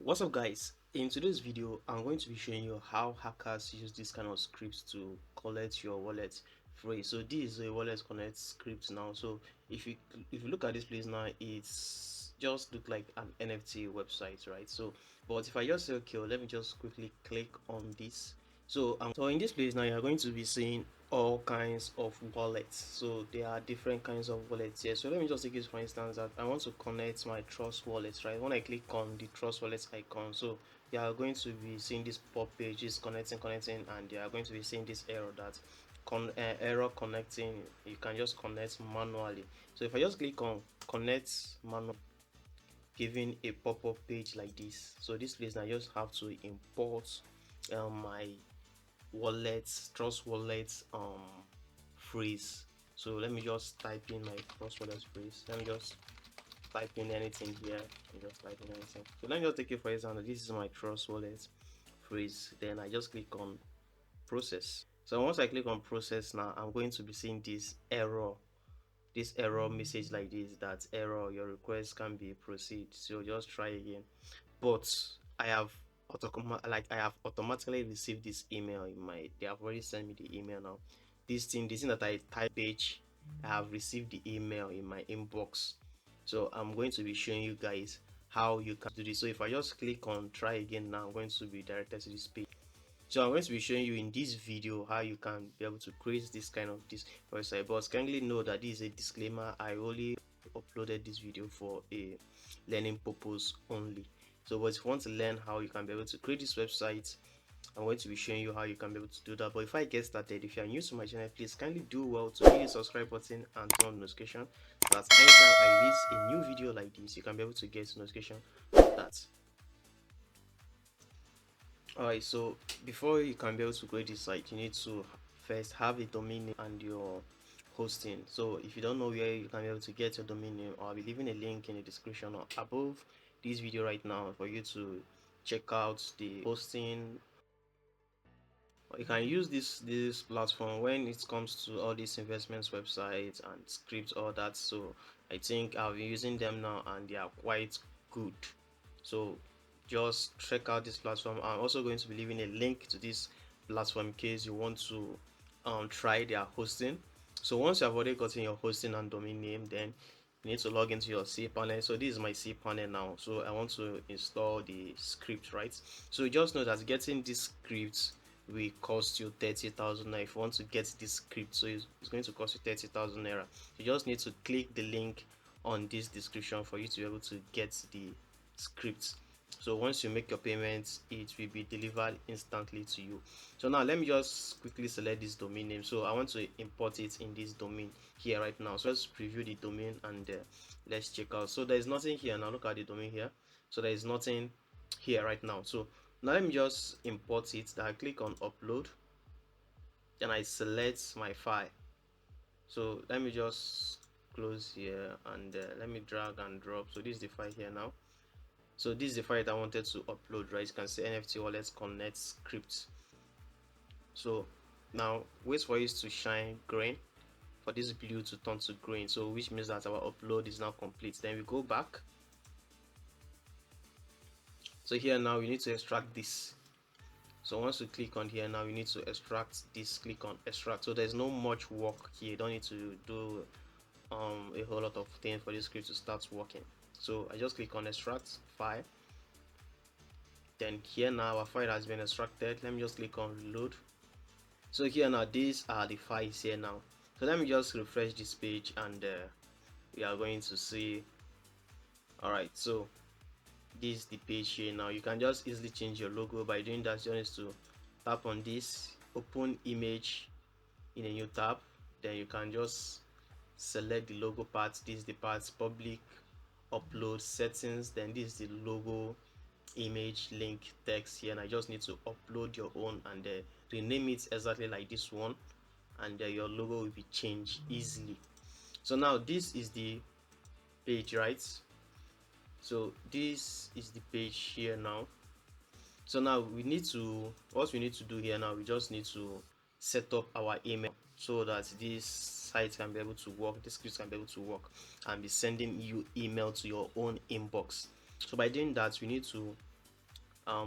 What's up, guys? In today's video I'm going to be showing you how hackers use this kind of scripts to collect your wallet free. So this is a wallet connect script now. So if you look at this place now, it's just look like an NFT website, right? But if I just say okay, let me just quickly click on this. So in this place now, you're going to be seeing all kinds of wallets. So there are different kinds of wallets here. So let me just take this for instance that I want to connect my Trust wallet, right? When I click on the Trust wallet icon, so you are going to be seeing this pop page is connecting, and you are going to be seeing this error that error connecting. You can just connect manually. So if I just click on connect manual, giving a pop-up page like this. So this place I just have to import my wallet, Trust wallet phrase. So let me just type in my Trust wallet phrase. Let me just type in anything here and just type in anything. So let me just take it for example. This is my Trust wallet phrase. Then I just click on process. So once I click on process now, I'm going to be seeing this error message like this, that error, your request can be proceed. So just try again. But I have I have automatically received this email in my, they have already sent me the email now. This thing that I type page, I have received the email in my inbox. So I'm going to be showing you guys how you can do this. So if I just click on try again now, I'm going to be directed to this page. So I'm going to be showing you in this video how you can be able to create this kind of this website. But kindly know that this is a disclaimer. I only uploaded this video for a learning purpose only. So but if you want to learn how you can be able to create this website, I'm going to be showing you how you can be able to do that. But if I get started, if you are new to my channel, please kindly do well to hit the subscribe button and turn on the notification so that anytime I release a new video like this, you can be able to get notification of that. Alright, so before you can be able to create this site, you need to first have a domain name and your hosting. So if you don't know where you can be able to get your domain name, I'll be leaving a link in the description or above this video right now for you to check out the hosting. You can use this platform when it comes to all these investments websites and scripts, all that. So I think I've been using them now and they are quite good. So just check out this platform. I'm also going to be leaving a link to this platform in case you want to try their hosting. So once you have already gotten your hosting and domain name, then you need to log into your cPanel. So this is my cPanel now. So I want to install the script, right? So just know that getting this script will cost you 30,000 naira. If you want to get this script, so it's going to cost you 30,000 naira. You just need to click the link on this description for you to be able to get the script. So once you make your payments, it will be delivered instantly to you. So now let me just quickly select this domain name. So I want to import it in this domain here right now. So let's preview the domain and let's check out. So there is nothing here now. Look at the domain here. So there is nothing here right now. So now let me just import it. Then I click on upload, then I select my file. So let me just close here and let me drag and drop. So this is the file here now. So this is the file that I wanted to upload, right? You can see NFT wallet connect script. So now wait for it to shine green, for this blue to turn to green, so which means that our upload is now complete. Then we go back. So here now we need to extract this. So once you click on here now, you need to extract this. Click on extract. So there's no much work here. You don't need to do a whole lot of things for this script to start working. So I just click on extract file. Then here now our file has been extracted. Let me just click on reload. So here now these are the files here now. So let me just refresh this page and we are going to see. All right, so this is the page here now. You can just easily change your logo. By doing that, you need to tap on this, open image in a new tab. Then you can just select the logo part. This is the part public, upload, settings. Then this is the logo, image, link, text here, and I just need to upload your own and rename it exactly like this one, and your logo will be changed easily. So now this is the page, right? So this is the page here now. So now we need to, what we need to do here now, we just need to set up our email so that this site can be able to work, this script can be able to work and be sending you email to your own inbox. So by doing that, we need to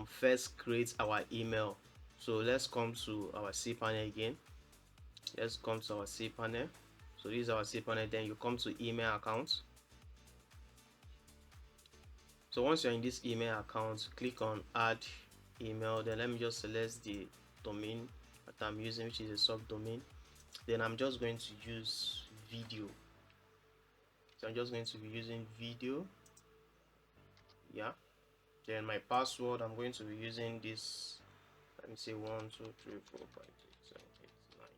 first create our email. So let's come to our cPanel again. Let's come to our cPanel. So this is our cPanel. Then you come to email account. So once you're in this email account, click on add email. Then let me just select the domain that I'm using, which is a subdomain. Then I'm just going to use video. So I'm just going to be using video. Yeah. Then my password, I'm going to be using this. Let me say 1 2 3 4 5 6 7 8 9.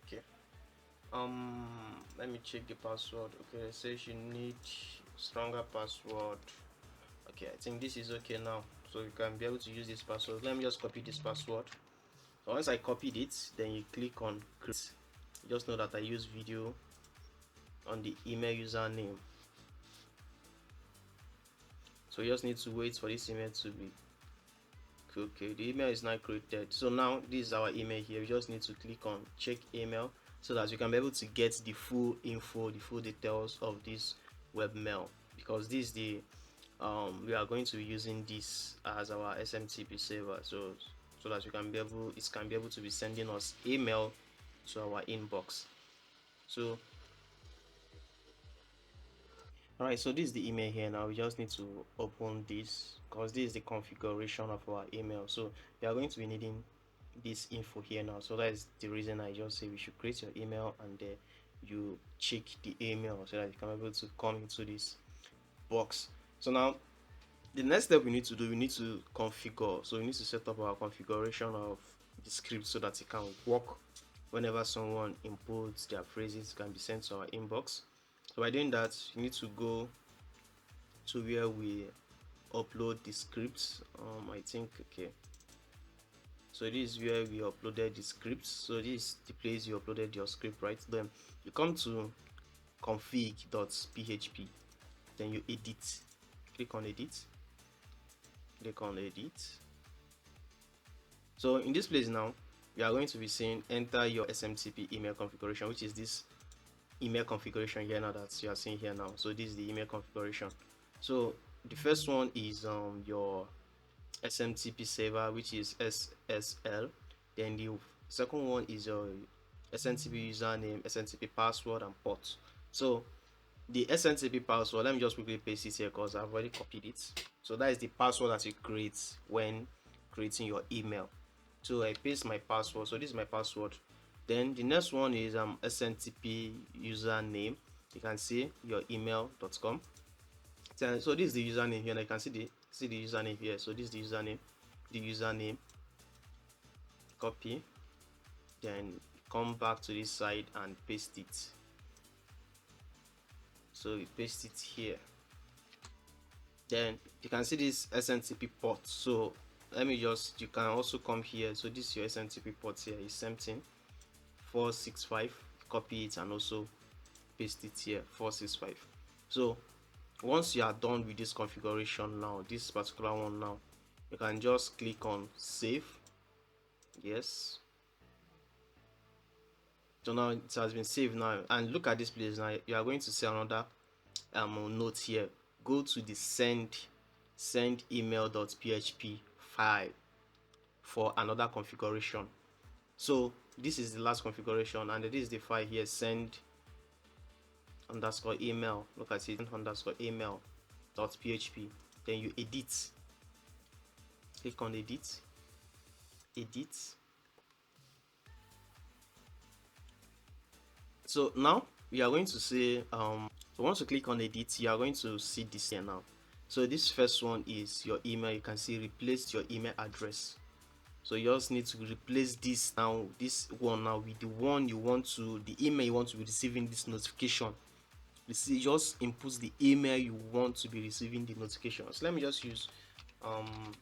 Okay. Let me check the password. Okay, it says you need stronger password. Okay, I think this is okay now, so you can be able to use this password. Let me just copy this password. So once I copied it, then you click on create. Just know that I use video on the email username, so you just need to wait for this email to be okay. The email is not created, so now this is our email here. You just need to click on check email so that you can be able to get the full info, the full details of this webmail, because this is the we are going to be using this as our SMTP server, so that you can be able it can be able to be sending us email to our inbox. So all right, so this is the email here. Now we just need to open this because this is the configuration of our email. So we are going to be needing this info here now. So that is the reason I just say we should create your email, and then you check the email so that you can be able to come into this box. So now the next step we need to do, we need to configure. So we need to set up our configuration of the script so that it can work whenever someone inputs their phrases, it can be sent to our inbox. So by doing that, you need to go to where we upload the scripts. I think okay. So this is where we uploaded the scripts. So this is the place you uploaded your script, right? Then you come to config.php, then you edit. Click on edit. Click on edit. So in this place now, you are going to be saying enter your SMTP email configuration, which is this email configuration here now that you are seeing here now. So this is the email configuration. So the first one is your SMTP server, which is SSL. Then the second one is your SMTP username, SMTP password, and port. So the SMTP password, let me just quickly paste it here because I've already copied it. So that is the password that you create when creating your email. So I paste my password. So this is my password. Then the next one is SMTP username. You can see your email.com. So this is the username here, and I can see the username here. So this is the username. Copy, then come back to this side and paste it. So you paste it here. Then you can see this SMTP port. So you can also come here. So this is your SMTP port here. Is same thing, 465. Copy it and also paste it here, 465. So once you are done with this configuration now, this particular one now, you can just click on save. Yes. So now it has been saved now, and look at this place now. You are going to see another note here. Go to the send email.php file for another configuration. So this is the last configuration, and this is the file here, send underscore email. Look at it, underscore email.php. Then you edit. Click on edit. So now we are going to say so once you click on edit, you are going to see this here now. So this first one is your email. You can see replace your email address. So you just need to replace this one now with the one you want to, the email you want to be receiving this notification. You see, just input the email you want to be receiving the notifications. Let me just use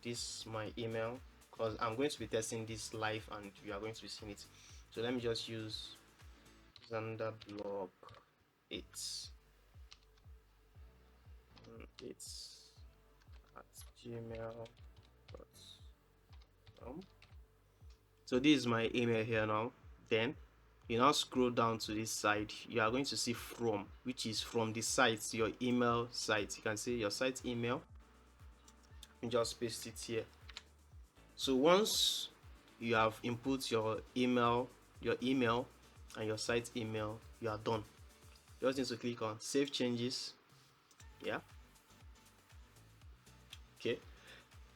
this my email because I'm going to be testing this live and you are going to be seeing it. So let me just use XanderBlog 8. It's at gmail.com. So this is my email here now. Then You now scroll down to this side, you are going to see from, which is from the site, your email site. You can see your site email, and just paste it here. So once you have input your email and your site email, you are done. You just need to click on save changes. Yeah. Okay.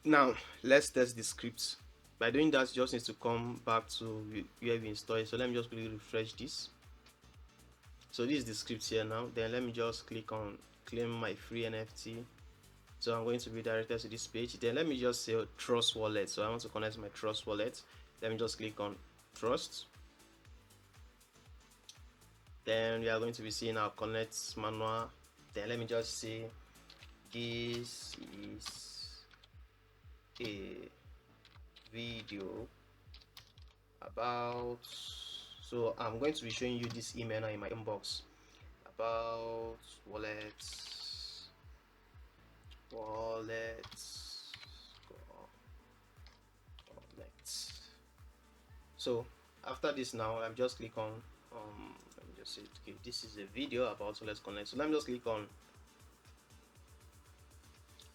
Now let's test the script. By doing that, you just need to come back to where we install it. So let me just quickly refresh this. So this is the script here now. Then let me just click on claim my free NFT. So I'm going to be directed to this page. Then let me just say trust wallet. So I want to connect my trust wallet. Let me just click on trust. Then we are going to be seeing our connect manual. Then let me just say this is a video about, so I'm going to be showing you this email now in my inbox about wallets connect. So after this now, I've just click on let me just say okay, this is a video about Let's Connect. So let me just click on,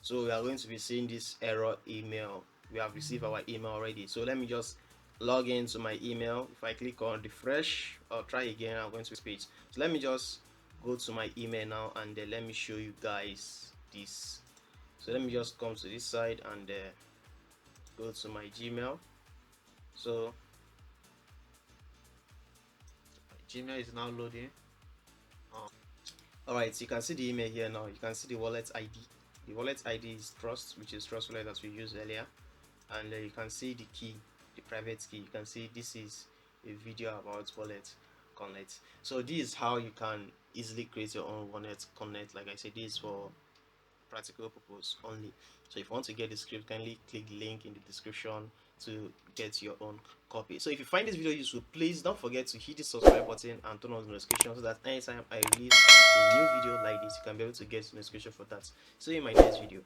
so we are going to be seeing this error email. We have received our email already. So let me just log into my email. If I click on refresh or try again, I'm going to this page. So let me just go to my email now, and let me show you guys this. So let me just come to this side and go to my Gmail. So Gmail is now loading. alright, so you can see the email here now. You can see the wallet ID. The wallet ID is trust, which is trust wallet that we used earlier. And you can see the key, the private key. You can see this is a video about wallet connect. So this is how you can easily create your own wallet connect. Like I said, this is for practical purpose only. So if you want to get the script, kindly click the link in the description to get your own copy. So if you find this video useful, please don't forget to hit the subscribe button and turn on the notification so that anytime I release a new video like this, you can be able to get the notification for that. See you in my next video.